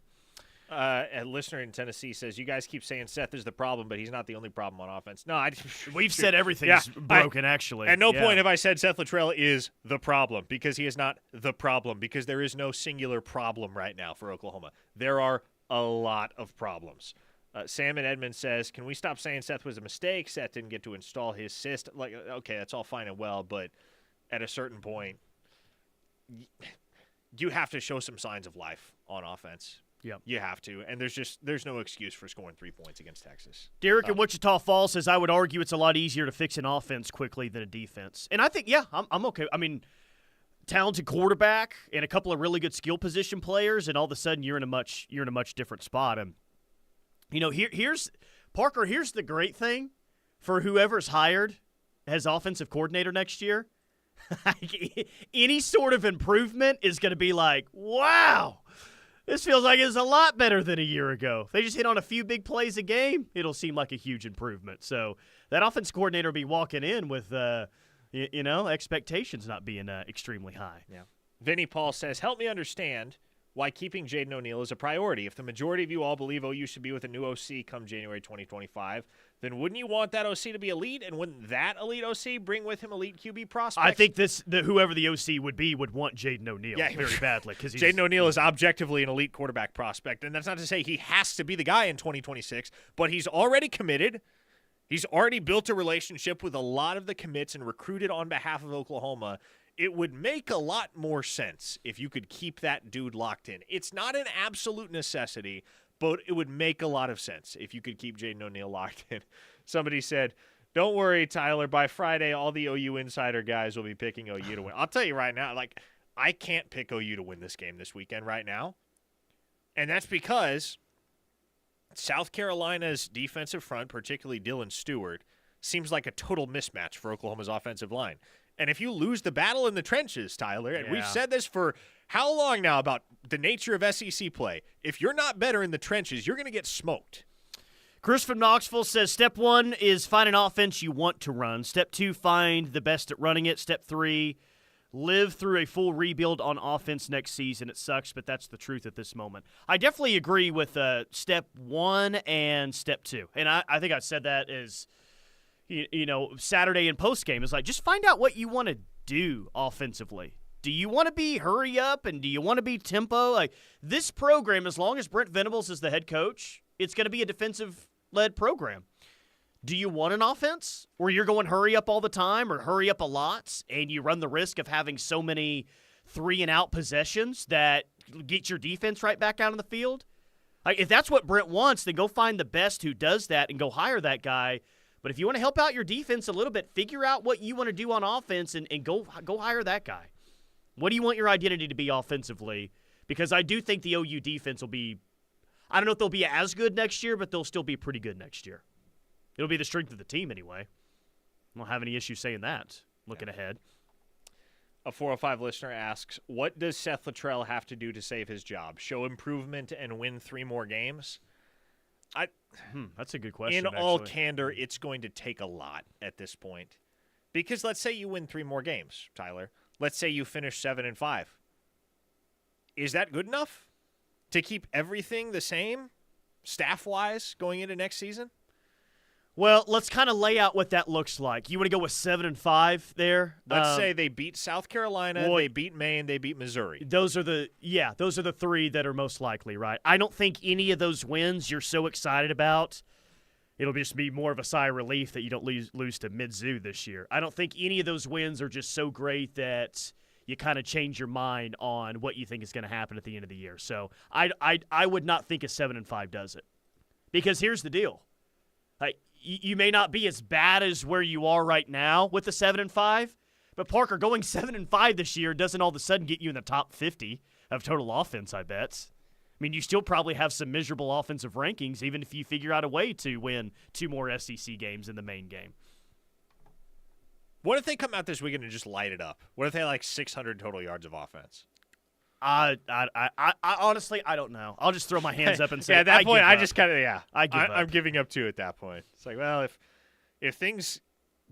A listener in Tennessee says, you guys keep saying Seth is the problem, but he's not the only problem on offense. No, we've said everything's broken, actually. At no point have I said Seth Luttrell is the problem, because he is not the problem, because there is no singular problem right now for Oklahoma. There are a lot of problems. Sam in Edmond says, can we stop saying Seth was a mistake? Seth didn't get to install his system. Like, okay, that's all fine and well, but at a certain point, you have to show some signs of life on offense. Yep. You have to. And there's no excuse for scoring 3 points against Texas. Derek in Wichita Falls says, I would argue it's a lot easier to fix an offense quickly than a defense. And I think, I'm okay. I mean, talented quarterback and a couple of really good skill position players, and all of a sudden you're in a much different spot. And here's Parker, here's the great thing for whoever's hired as offensive coordinator next year. Any sort of improvement is going to be like, wow, this feels like it's a lot better than a year ago. If they just hit on a few big plays a game, it'll seem like a huge improvement. So that offense coordinator will be walking in with, expectations not being extremely high. Yeah. Vinny Paul says, help me understand why keeping Jaden O'Neal is a priority. If the majority of you all believe OU should be with a new OC come January 2025, then wouldn't you want that OC to be elite? And wouldn't that elite OC bring with him elite QB prospects? I think whoever the OC would be would want Jaden O'Neal very badly. Because Jaden O'Neal is objectively an elite quarterback prospect. And that's not to say he has to be the guy in 2026, but he's already committed. He's already built a relationship with a lot of the commits and recruited on behalf of Oklahoma. It would make a lot more sense if you could keep that dude locked in. It's not an absolute necessity, but it would make a lot of sense if you could keep Jaden O'Neal locked in. Somebody said, don't worry, Tyler. By Friday, all the OU insider guys will be picking OU to win. I'll tell you right now, I can't pick OU to win this game this weekend right now. And that's because South Carolina's defensive front, particularly Dylan Stewart, seems like a total mismatch for Oklahoma's offensive line. And if you lose the battle in the trenches, Tyler, and we've said this for how long now about the nature of SEC play, if you're not better in the trenches, you're going to get smoked. Chris from Knoxville says, step 1 is find an offense you want to run. Step 2, find the best at running it. Step 3, live through a full rebuild on offense next season. It sucks, but that's the truth at this moment. I definitely agree with step 1 and step 2. And I think I said that as – Saturday and post-game is like, just find out what you want to do offensively. Do you want to be hurry up and do you want to be tempo? Like, this program, as long as Brent Venables is the head coach, it's going to be a defensive-led program. Do you want an offense where you're going hurry up all the time or hurry up a lot and you run the risk of having so many 3-and-out possessions that get your defense right back out on the field? Like, if that's what Brent wants, then go find the best who does that and go hire that guy. But if you want to help out your defense a little bit, figure out what you want to do on offense and go hire that guy. What do you want your identity to be offensively? Because I do think the OU defense will be – I don't know if they'll be as good next year, but they'll still be pretty good next year. It'll be the strength of the team anyway. I don't have any issue saying that, looking ahead. A 405 listener asks, what does Seth Luttrell have to do to save his job? Show improvement and win 3 more games? That's a good question. In all candor, it's going to take a lot at this point. Because let's say you win 3 more games, Tyler. Let's say you finish 7-5. Is that good enough to keep everything the same, staff-wise, going into next season? Well, let's kind of lay out what that looks like. You want to go with 7-5 there? Let's say they beat South Carolina, they beat Maine, they beat Missouri. Those are the 3 that are most likely, right? I don't think any of those wins you're so excited about. It'll just be more of a sigh of relief that you don't lose to Mizzou this year. I don't think any of those wins are just so great that you kind of change your mind on what you think is going to happen at the end of the year. So I would not think a 7-5 does it. Because here's the deal. Like, you may not be as bad as where you are right now with the 7-5, but Parker, going 7-5 this year doesn't all of a sudden get you in the top 50 of total offense, I bet. I mean, you still probably have some miserable offensive rankings, even if you figure out a way to win 2 more SEC games in the main game. What if they come out this weekend and just light it up? What if they have 600 total yards of offense? I honestly, I don't know. I'll just throw my hands up and say, at that point, I just kind of, I give up. I'm giving up too at that point. It's like, well, if things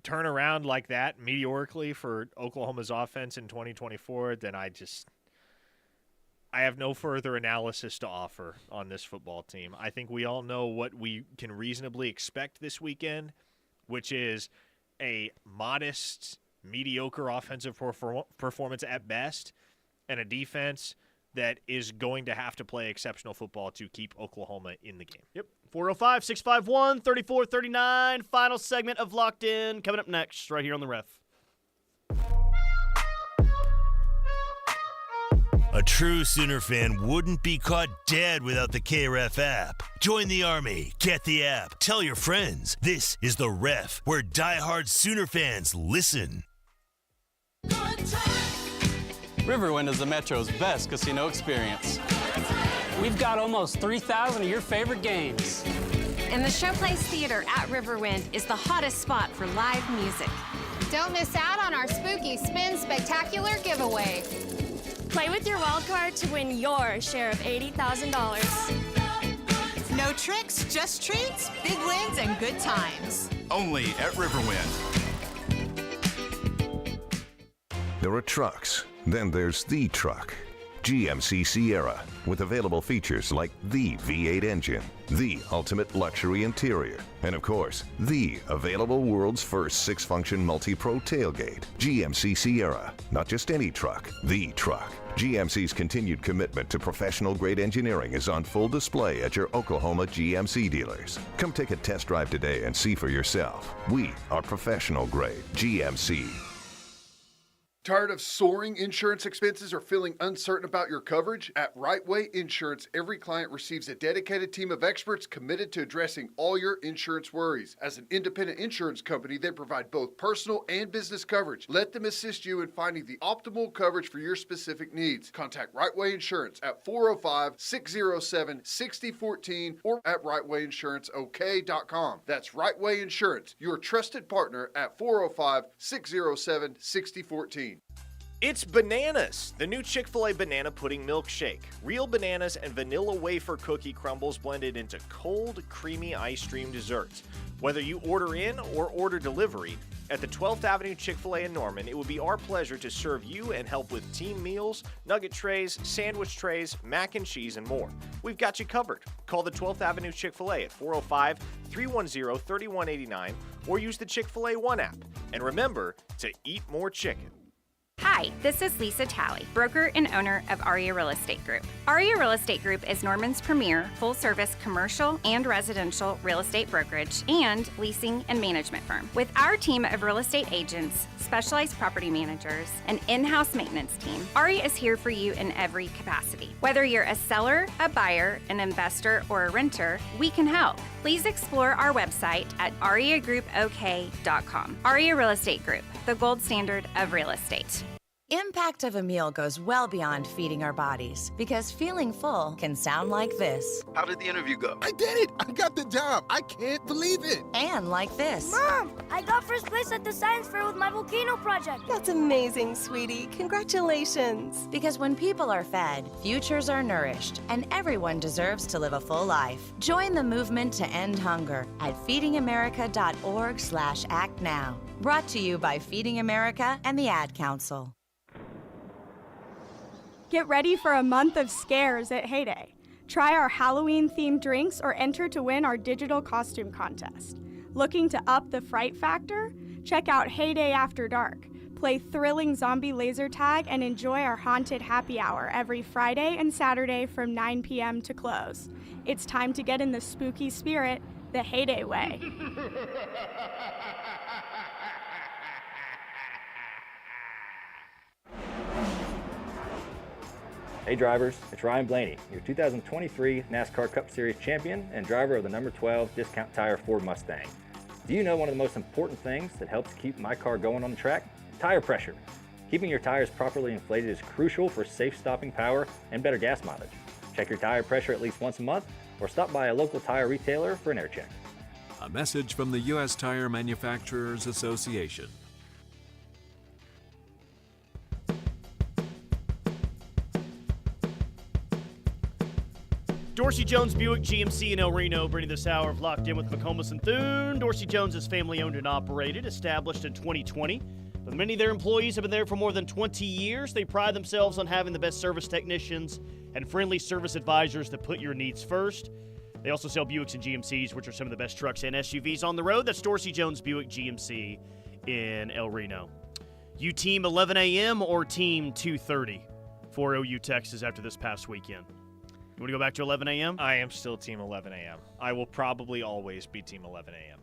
turn around like that meteorically for Oklahoma's offense in 2024, then I have no further analysis to offer on this football team. I think we all know what we can reasonably expect this weekend, which is a modest, mediocre offensive performance at best, and a defense that is going to have to play exceptional football to keep Oklahoma in the game. Yep. 405-651-3439. Final segment of Locked In coming up next right here on the Ref. A true Sooner fan wouldn't be caught dead without the KREF app. Join the Army. Get the app. Tell your friends. This is the Ref, where diehard Sooner fans listen. Riverwind is the Metro's best casino experience. We've got almost 3,000 of your favorite games. And the Showplace Theater at Riverwind is the hottest spot for live music. Don't miss out on our Spooky Spin Spectacular giveaway. Play with your wild card to win your share of $80,000. No tricks, just treats, big wins, and good times. Only at Riverwind. There are trucks, then there's the truck. GMC Sierra, with available features like the V8 engine, the ultimate luxury interior, and of course, the available world's first 6-function multi-pro tailgate. GMC Sierra, not just any truck, the truck. GMC's continued commitment to professional-grade engineering is on full display at your Oklahoma GMC dealers. Come take a test drive today and see for yourself. We are professional-grade GMC. Tired of soaring insurance expenses or feeling uncertain about your coverage? At Right Way Insurance, every client receives a dedicated team of experts committed to addressing all your insurance worries. As an independent insurance company, they provide both personal and business coverage. Let them assist you in finding the optimal coverage for your specific needs. Contact Right Way Insurance at 405-607-6014 or at rightwayinsuranceok.com. That's Right Way Insurance, your trusted partner at 405-607-6014. It's Bananas, the new Chick-fil-A banana pudding milkshake. Real bananas and vanilla wafer cookie crumbles blended into cold, creamy ice cream desserts. Whether you order in or order delivery, at the 12th Avenue Chick-fil-A in Norman, it will be our pleasure to serve you and help with team meals, nugget trays, sandwich trays, mac and cheese, and more. We've got you covered. Call the 12th Avenue Chick-fil-A at 405-310-3189 or use the Chick-fil-A One app. And remember to eat more chicken. Hi, this is Lisa Talley, broker and owner of Aria Real Estate Group. Aria Real Estate Group is Norman's premier full-service commercial and residential real estate brokerage and leasing and management firm. With our team of real estate agents, specialized property managers, and in-house maintenance team, Aria is here for you in every capacity. Whether you're a seller, a buyer, an investor, or a renter, we can help. Please explore our website at ariagroupok.com. Aria Real Estate Group, the gold standard of real estate. Impact of a meal goes well beyond feeding our bodies, because feeling full can sound like this. How did the interview go? I did it! I got the job! I can't believe it! And like this. Mom, I got first place at the science fair with my volcano project. That's amazing, sweetie. Congratulations. Because when people are fed, futures are nourished, and everyone deserves to live a full life. Join the movement to end hunger at feedingamerica.org/act now. Brought to you by Feeding America and the Ad Council. Get ready for a month of scares at Heyday. Try our Halloween-themed drinks or enter to win our digital costume contest. Looking to up the fright factor? Check out Heyday After Dark. Play thrilling zombie laser tag and enjoy our haunted happy hour every Friday and Saturday from 9 p.m. to close. It's time to get in the spooky spirit the Heyday way. Hey drivers, it's Ryan Blaney, your 2023 NASCAR Cup Series champion and driver of the number 12 Discount Tire Ford Mustang. Do you know one of the most important things that helps keep my car going on the track? Tire pressure. Keeping your tires properly inflated is crucial for safe stopping power and better gas mileage. Check your tire pressure at least once a month or stop by a local tire retailer for an air check. A message from the U.S. Tire Manufacturers Association. Door Dorsey Jones Buick GMC in El Reno, bringing this hour of Locked In with McComas and Thune. Dorsey Jones is family-owned and operated, established in 2020. But many of their employees have been there for more than 20 years. They pride themselves on having the best service technicians and friendly service advisors that put your needs first. They also sell Buicks and GMCs, which are some of the best trucks and SUVs on the road. That's Dorsey Jones Buick GMC in El Reno. You team 11 a.m. or team 2:30 for OU Texas after this past weekend? You want to go back to 11 a.m.? I am still team 11 a.m. I will probably always be team 11 a.m.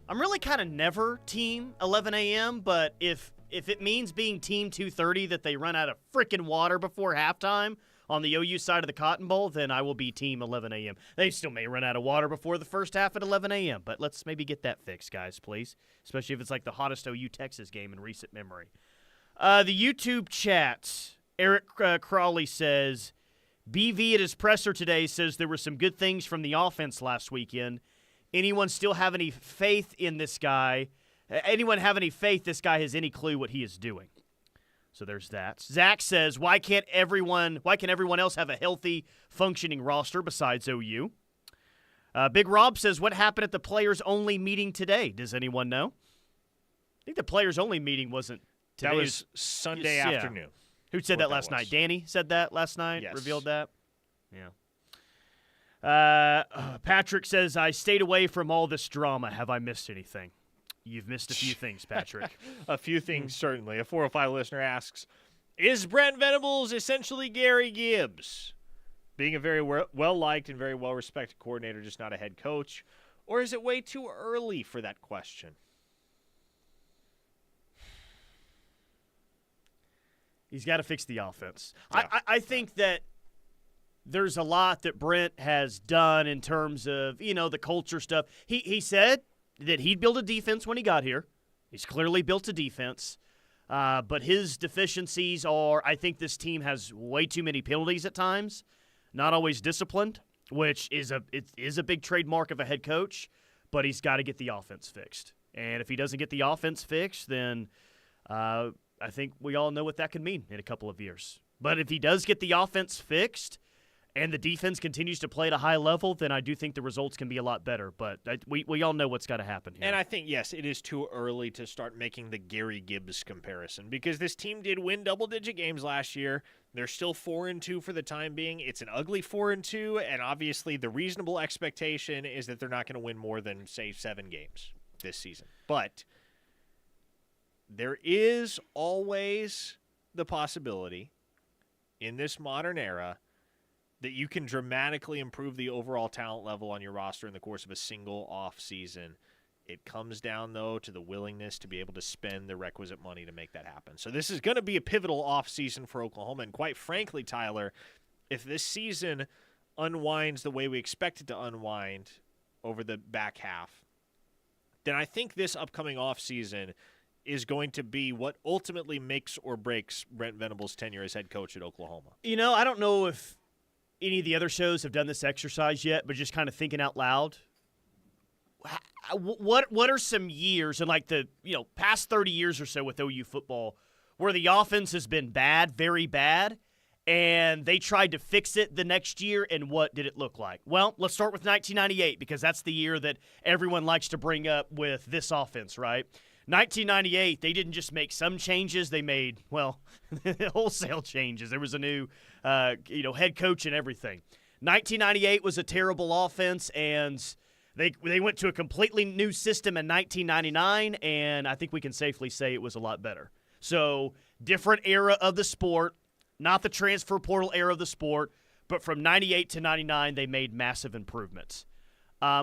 I'm really kind of never team 11 a.m., but if it means being team 2:30 that they run out of freaking water before halftime on the OU side of the Cotton Bowl, then I will be team 11 a.m. They still may run out of water before the first half at 11 a.m., but let's maybe get that fixed, guys, please, especially if it's like the hottest OU Texas game in recent memory. The YouTube chat, Eric Crawley says, BV at his presser today says there were some good things from the offense last weekend. Anyone still have any faith in this guy? Anyone have any faith this guy has any clue what he is doing? So there's that. Zach says, why can everyone else have a healthy, functioning roster besides OU? Big Rob says, what happened at the players-only meeting today? Does anyone know? I think the players-only meeting wasn't today. That was Sunday afternoon. Who said that last night? Danny said that last night? Yes. Revealed that? Yeah. Patrick says, I stayed away from all this drama. Have I missed anything? You've missed a few things, Patrick. A few things, certainly. A 405 listener asks, is Brent Venables essentially Gary Gibbs? Being a very well-liked and very well-respected coordinator, just not a head coach? Or is it way too early for that question? He's got to fix the offense. Yeah. I think that there's a lot that Brent has done in terms of, the culture stuff. He said that he'd build a defense when he got here. He's clearly built a defense. But his deficiencies are, I think this team has way too many penalties at times, not always disciplined, which is a big trademark of a head coach, but he's got to get the offense fixed. And if he doesn't get the offense fixed, then I think we all know what that could mean in a couple of years. But if he does get the offense fixed and the defense continues to play at a high level, then I do think the results can be a lot better. But we all know what's got to happen here. And I think, yes, it is too early to start making the Gary Gibbs comparison because this team did win double-digit games last year. They're still 4-2 for the time being. It's an ugly 4-2, and obviously the reasonable expectation is that they're not going to win more than, say, 7 games this season. But there is always the possibility in this modern era that you can dramatically improve the overall talent level on your roster in the course of a single off season. It comes down, though, to the willingness to be able to spend the requisite money to make that happen. So this is going to be a pivotal off season for Oklahoma. And quite frankly, Tyler, if this season unwinds the way we expect it to unwind over the back half, then I think this upcoming off season is going to be what ultimately makes or breaks Brent Venables' tenure as head coach at Oklahoma. I don't know if any of the other shows have done this exercise yet, but just kind of thinking out loud. What are some years in like the past 30 years or so with OU football where the offense has been bad, very bad, and they tried to fix it the next year, and what did it look like? Well, let's start with 1998 because that's the year that everyone likes to bring up with this offense, right? 1998, they didn't just make some changes. They made, wholesale changes. There was a new, head coach and everything. 1998 was a terrible offense, and they went to a completely new system in 1999, and I think we can safely say it was a lot better. So, different era of the sport, not the transfer portal era of the sport, but from 98 to 99, they made massive improvements.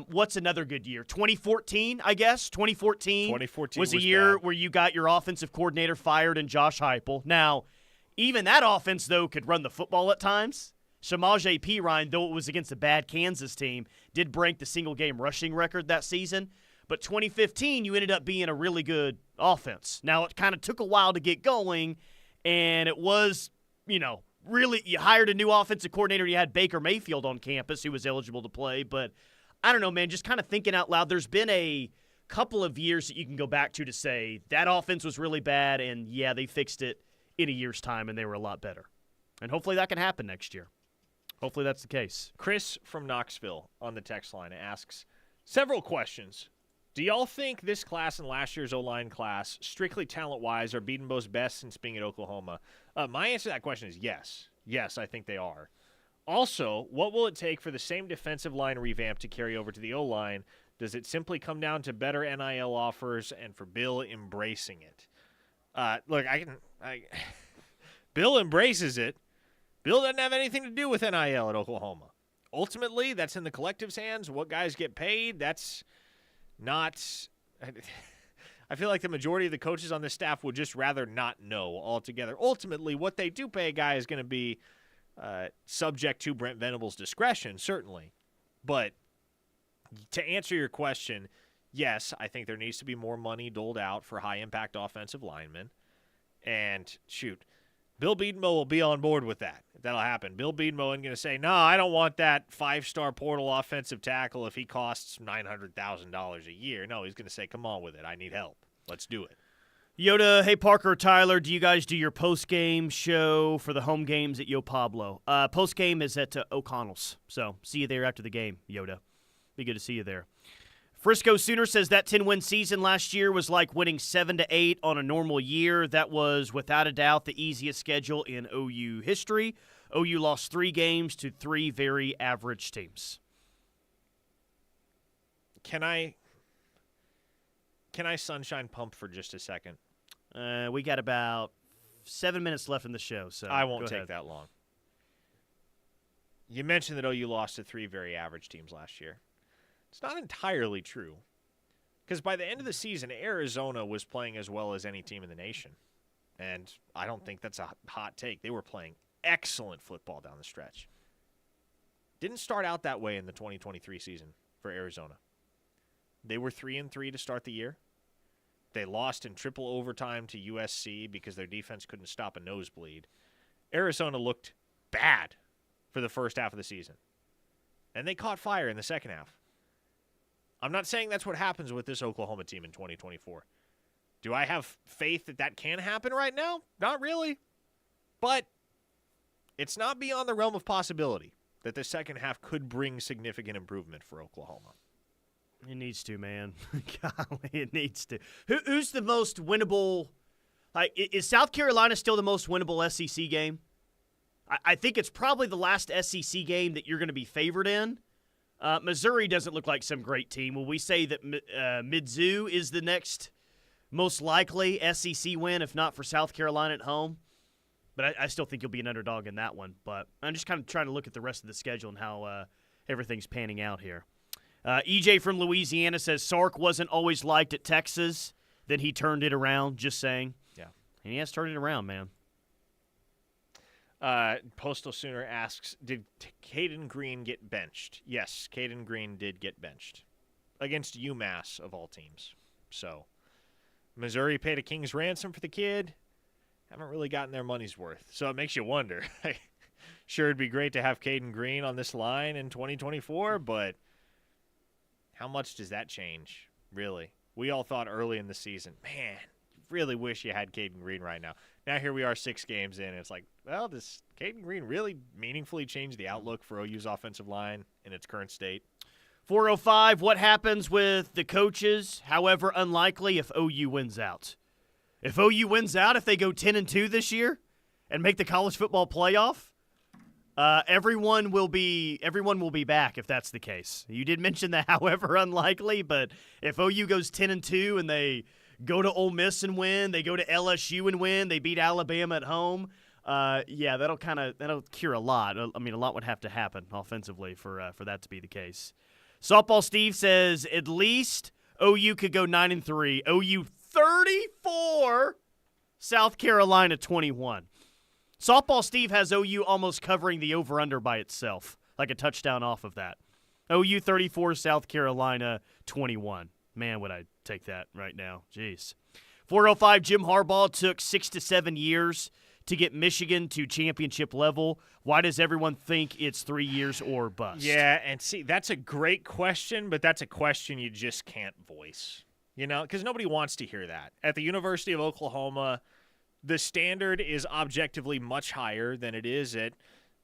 What's another good year? 2014, I guess. 2014 was a year where you got your offensive coordinator fired and Josh Heupel. Now, even that offense, though, could run the football at times. Samaje Perine, though it was against a bad Kansas team, did break the single-game rushing record that season. But 2015, you ended up being a really good offense. Now, it kind of took a while to get going, and it was, really, you hired a new offensive coordinator. You had Baker Mayfield on campus who was eligible to play, but I don't know, man, just kind of thinking out loud, there's been a couple of years that you can go back to say that offense was really bad, and, yeah, they fixed it in a year's time, and they were a lot better. And hopefully that can happen next year. hopefully that's the case. Chris from Knoxville on the text line asks several questions. Do y'all think this class and last year's O-line class, strictly talent-wise, are Bedenbaugh's best since being at Oklahoma? My answer to that question is yes. Yes, I think they are. Also, what will it take for the same defensive line revamp to carry over to the O-line? Does it simply come down to better NIL offers and for Bill embracing it? Look, Bill embraces it. Bill doesn't have anything to do with NIL at Oklahoma. Ultimately, that's in the collective's hands. What guys get paid, that's not – I feel like the majority of the coaches on this staff would just rather not know altogether. Ultimately, what they do pay a guy is going to be subject to Brent Venables' discretion, certainly. But to answer your question, yes, I think there needs to be more money doled out for high-impact offensive linemen. And, shoot, Bill Bedenbaugh will be on board with that. That'll happen. Bill Bedenbaugh isn't going to say, no, I don't want that five-star portal offensive tackle if he costs $900,000 a year. No, he's going to say, come on with it. I need help. Let's do it. Yoda, hey, Parker, Tyler, do you guys do your post-game show for the home games at Yo Pablo? Post-game is at O'Connell's, so see you there after the game, Yoda. Be good to see you there. Frisco Sooner says that 10-win season last year was like winning 7 to 8 on a normal year. That was, without a doubt, the easiest schedule in OU history. OU lost 3 games to 3 very average teams. Can I sunshine pump for just a second? We got about 7 minutes left in the show, so I won't take that long. You mentioned that OU lost to 3 very average teams last year. It's not entirely true, because by the end of the season, Arizona was playing as well as any team in the nation, and I don't think that's a hot take. They were playing excellent football down the stretch. Didn't start out that way in the 2023 season for Arizona. They were 3-3 to start the year. They lost in triple overtime to USC because their defense couldn't stop a nosebleed. Arizona looked bad for the first half of the season, and they caught fire in the second half. I'm not saying that's what happens with this Oklahoma team in 2024. Do I have faith that that can happen right now? Not really. But it's not beyond the realm of possibility that the second half could bring significant improvement for Oklahoma. It needs to, man. Golly, it needs to. Who's the most winnable? Like, is South Carolina still the most winnable SEC game? I think it's probably the last SEC game that you're going to be favored in. Missouri doesn't look like some great team. Will we say that Mizzou is the next most likely SEC win, if not for South Carolina at home? But I still think you'll be an underdog in that one. But I'm just kind of trying to look at the rest of the schedule and how everything's panning out here. EJ from Louisiana says Sark wasn't always liked at Texas. Then he turned it around, just saying. Yeah. And he has turned it around, man. Postal Sooner asks, did Caden Green get benched? Yes, Caden Green did get benched against UMass of all teams. So Missouri paid a king's ransom for the kid. Haven't really gotten their money's worth. So it makes you wonder. Sure, it'd be great to have Caden Green on this line in 2024, but how much does that change, really? We all thought early in the season, man, really wish you had Caden Green right now. Now here we are 6 games in, and it's like, well, does Caden Green really meaningfully change the outlook for OU's offensive line in its current state? 405, what happens with the coaches, however unlikely, if OU wins out? If OU wins out, if they go 10-2 this year and make the college football playoff, everyone will be back if that's the case. You did mention that, however unlikely, but if OU goes 10-2 and they go to Ole Miss and win, they go to LSU and win, they beat Alabama at home, that'll cure a lot. I mean, a lot would have to happen offensively for that to be the case. Softball Steve says at least OU could go 9-3. OU 34, South Carolina 21. Softball Steve has OU almost covering the over-under by itself, like a touchdown off of that. OU 34, South Carolina 21. Man, would I take that right now. Jeez. 405, Jim Harbaugh took 6 to 7 years to get Michigan to championship level. Why does everyone think it's 3 years or bust? Yeah, and see, that's a great question, but that's a question you just can't voice. You know, because nobody wants to hear that. At the University of Oklahoma, the standard is objectively much higher than it is at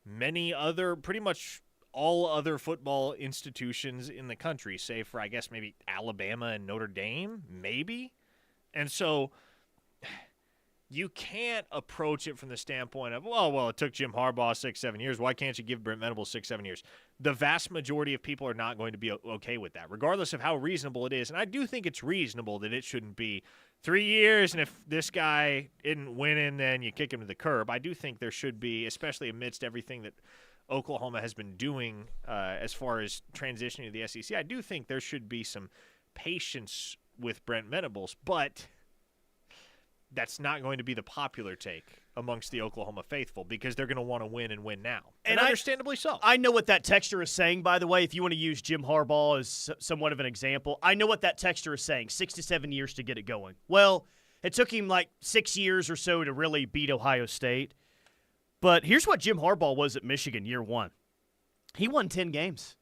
many other, pretty much all other football institutions in the country, save for, I guess, maybe Alabama and Notre Dame, maybe. And so you can't approach it from the standpoint of, well, it took Jim Harbaugh 6-7 years. Why can't you give Brent Venables 6-7 years? The vast majority of people are not going to be okay with that, regardless of how reasonable it is. And I do think it's reasonable that it shouldn't be 3 years, and if this guy isn't winning, then you kick him to the curb. I do think there should be, especially amidst everything that Oklahoma has been doing as far as transitioning to the SEC, I do think there should be some patience with Brent Venables, but that's not going to be the popular take amongst the Oklahoma faithful because they're going to want to win and win now. And understandably so. I know what that texter is saying, by the way, if you want to use Jim Harbaugh as somewhat of an example. I know what that texter is saying, 6 to 7 years to get it going. Well, it took him like 6 years or so to really beat Ohio State. But here's what Jim Harbaugh was at Michigan year one. He won 10 games.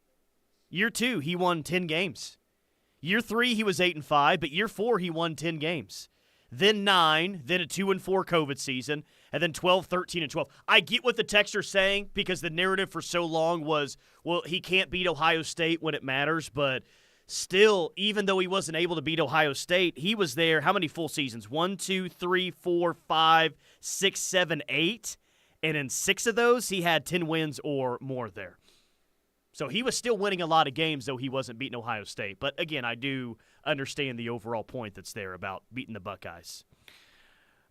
Year two, he won 10 games. Year three, he was 8-5, but year four, he won 10 games. Then 9, then a 2-4 COVID season, and then 12, 13, and 12. I get what the texter's saying because the narrative for so long was, well, he can't beat Ohio State when it matters, but still, even though he wasn't able to beat Ohio State, he was there. How many full seasons? 1, 2, 3, 4, 5, 6, 7, 8. And in 6 of those, he had 10 wins or more there. So he was still winning a lot of games, though he wasn't beating Ohio State. But again, I do understand the overall point that's there about beating the Buckeyes.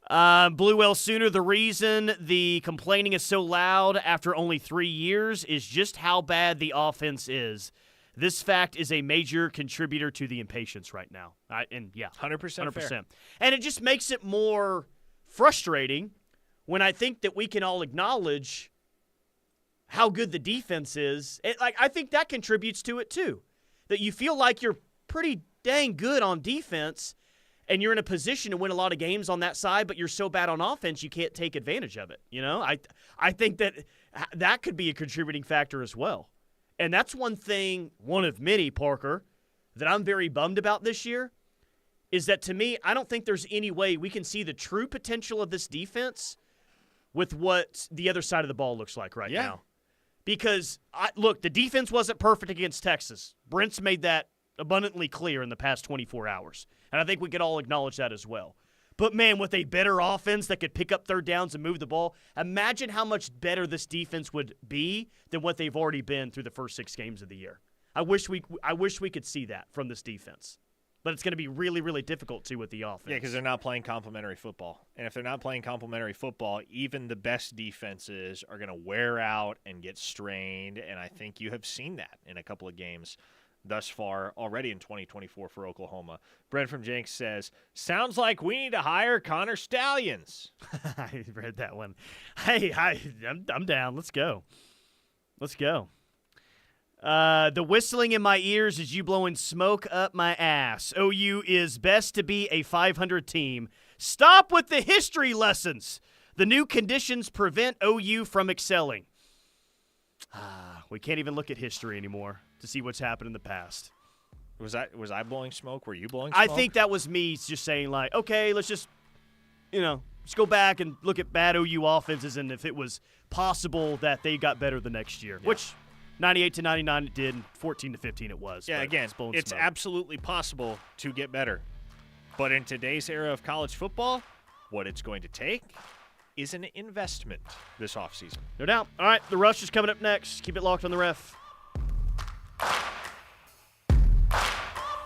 Blue Whale Sooner, the reason the complaining is so loud after only 3 years is just how bad the offense is. This fact is a major contributor to the impatience right now. 100% fair. And it just makes it more frustrating when I think that we can all acknowledge how good the defense is. I think that contributes to it too. That you feel like you're pretty dang good on defense and you're in a position to win a lot of games on that side, but you're so bad on offense you can't take advantage of it. You know, I think that could be a contributing factor as well. And that's one thing, one of many, Parker, that I'm very bummed about this year is that to me, I don't think there's any way we can see the true potential of this defense with what the other side of the ball looks like right now. Because, look, the defense wasn't perfect against Texas. Brent's made that abundantly clear in the past 24 hours. And I think we could all acknowledge that as well. But, man, with a better offense that could pick up third downs and move the ball, imagine how much better this defense would be than what they've already been through the first 6 games of the year. I wish we could see that from this defense. But it's going to be really, really difficult, too, with the offense. Yeah, because they're not playing complementary football. And if they're not playing complementary football, even the best defenses are going to wear out and get strained. And I think you have seen that in a couple of games thus far already in 2024 for Oklahoma. Brent from Jenks says, sounds like we need to hire Connor Stallions. I read that one. Hey, I'm down. Let's go. The whistling in my ears is you blowing smoke up my ass. OU is best to be a 500 team. Stop with the history lessons. The new conditions prevent OU from excelling. We can't even look at history anymore to see what's happened in the past. Was I blowing smoke? Were you blowing smoke? I think that was me just saying, like, okay, let's just go back and look at bad OU offenses and if it was possible that they got better the next year, which 98-99 it did, and 14-15 it was. Yeah, again, it's absolutely possible to get better. But in today's era of college football, what it's going to take is an investment this offseason. No doubt. All right, the Rush is coming up next. Keep it locked on the Ref.